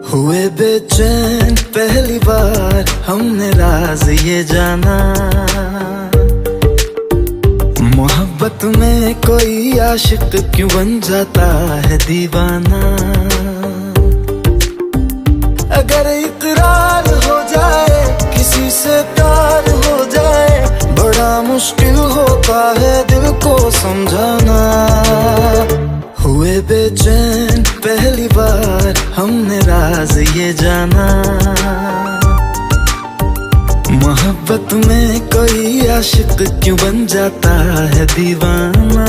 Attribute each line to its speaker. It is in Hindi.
Speaker 1: हुए बेचैन पहली बार हमने राज ये जाना, मोहब्बत में कोई आशिक क्यों बन जाता है दीवाना। अगर इकरार हो जाए किसी से प्यार हो जाए, बड़ा मुश्किल होता है दिल को समझाना। हुए बेचैन पहली बार हमने राज ये जाना, मोहब्बत में कोई आशिक क्यों बन जाता है दीवाना।